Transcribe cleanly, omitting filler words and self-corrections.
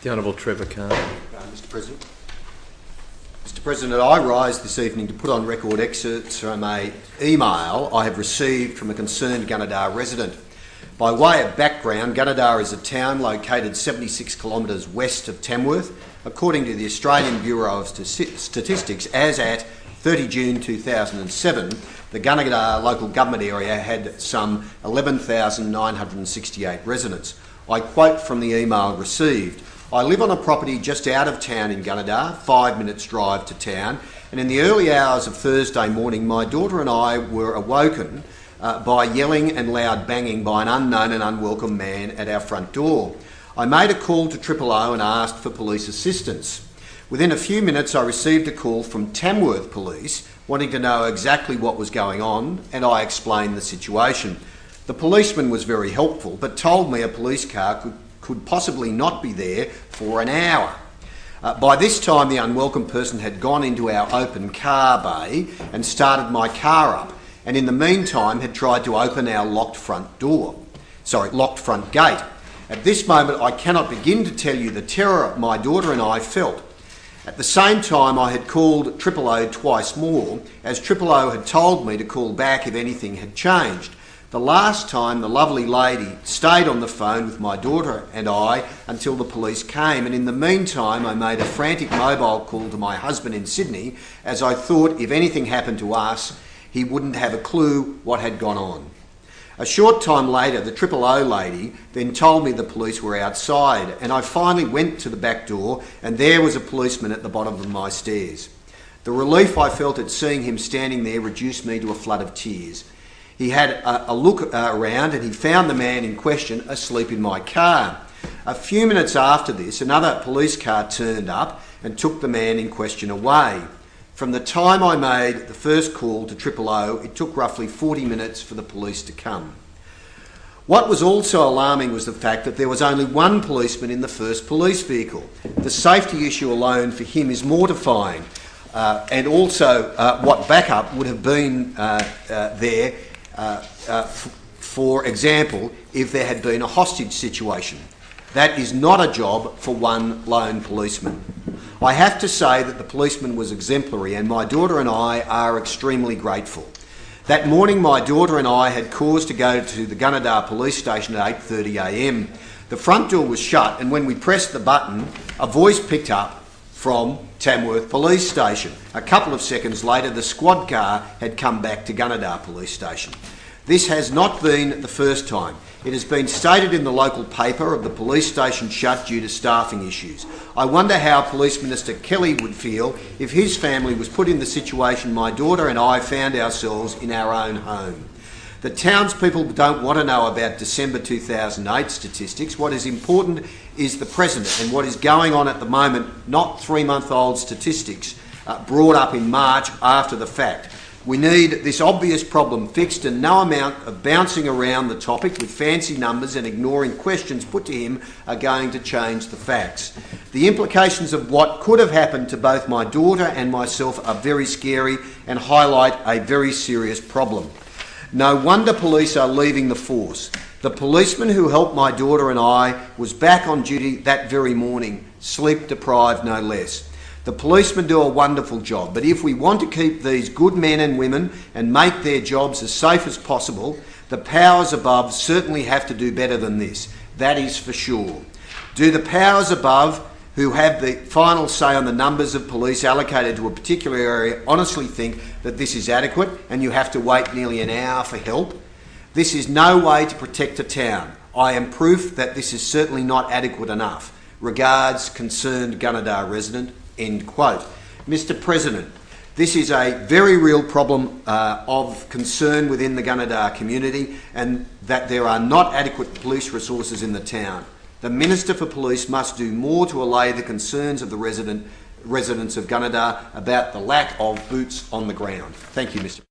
The Honourable Trevor Khan. Mr President. Mr President, I rise this evening to put on record excerpts from an email I have received from a concerned Gunnedah resident. By way of background, Gunnedah is a town located 76 kilometres west of Tamworth. According to the Australian Bureau of Statistics, as at 30 June 2007, the Gunnedah local government area had some 11,968 residents. I quote from the email received: "I live on a property just out of town in Gunnedah, 5 minutes drive to town, and in the early hours of Thursday morning my daughter and I were awoken by yelling and loud banging by an unknown and unwelcome man at our front door. I made a call to 000 and asked for police assistance. Within a few minutes I received a call from Tamworth Police wanting to know exactly what was going on, and I explained the situation. The policeman was very helpful but told me a police car could possibly not be there for an hour. By this time the unwelcome person had gone into our open car bay and started my car up, and in the meantime had tried to open our locked front gate. At this moment I cannot begin to tell you the terror my daughter and I felt. At the same time I had called 000 twice more, as 000 had told me to call back if anything had changed. The last time the lovely lady stayed on the phone with my daughter and I until the police came, and in the meantime I made a frantic mobile call to my husband in Sydney, as I thought if anything happened to us he wouldn't have a clue what had gone on. A short time later the 000 lady then told me the police were outside, and I finally went to the back door and there was a policeman at the bottom of my stairs. The relief I felt at seeing him standing there reduced me to a flood of tears. He had a look around and he found the man in question asleep in my car. A few minutes after this, another police car turned up and took the man in question away. From the time I made the first call to 000, it took roughly 40 minutes for the police to come. What was also alarming was the fact that there was only one policeman in the first police vehicle. The safety issue alone for him is mortifying, and also what backup would have been there, for example, if there had been a hostage situation. That is not a job for one lone policeman. I have to say that the policeman was exemplary, and my daughter and I are extremely grateful. That morning my daughter and I had cause to go to the Gunnedah police station at 8:30 a.m. The front door was shut, and when we pressed the button, a voice picked up from Tamworth Police Station. A couple of seconds later the squad car had come back to Gunnedah Police Station. This has not been the first time. It has been stated in the local paper of the police station shut due to staffing issues. I wonder how Police Minister Kelly would feel if his family was put in the situation my daughter and I found ourselves in our own home. The townspeople don't want to know about December 2008 statistics. What is important is the present and what is going on at the moment, not 3-month-old statistics brought up in March after the fact. We need this obvious problem fixed, and no amount of bouncing around the topic with fancy numbers and ignoring questions put to him are going to change the facts. The implications of what could have happened to both my daughter and myself are very scary and highlight a very serious problem. No wonder police are leaving the force. The policeman who helped my daughter and I was back on duty that very morning, sleep deprived no less. The policemen do a wonderful job, but if we want to keep these good men and women and make their jobs as safe as possible, the powers above certainly have to do better than this. That is for sure. Do the powers above, who have the final say on the numbers of police allocated to a particular area, honestly think that this is adequate and you have to wait nearly an hour for help? This is no way to protect a town. I am proof that this is certainly not adequate enough. Regards, concerned Gunnedah resident." End quote. Mr President, this is a very real problem of concern within the Gunnedah community, and that there are not adequate police resources in the town. The Minister for Police must do more to allay the concerns of the residents of Gunnedah about the lack of boots on the ground. Thank you, Mr.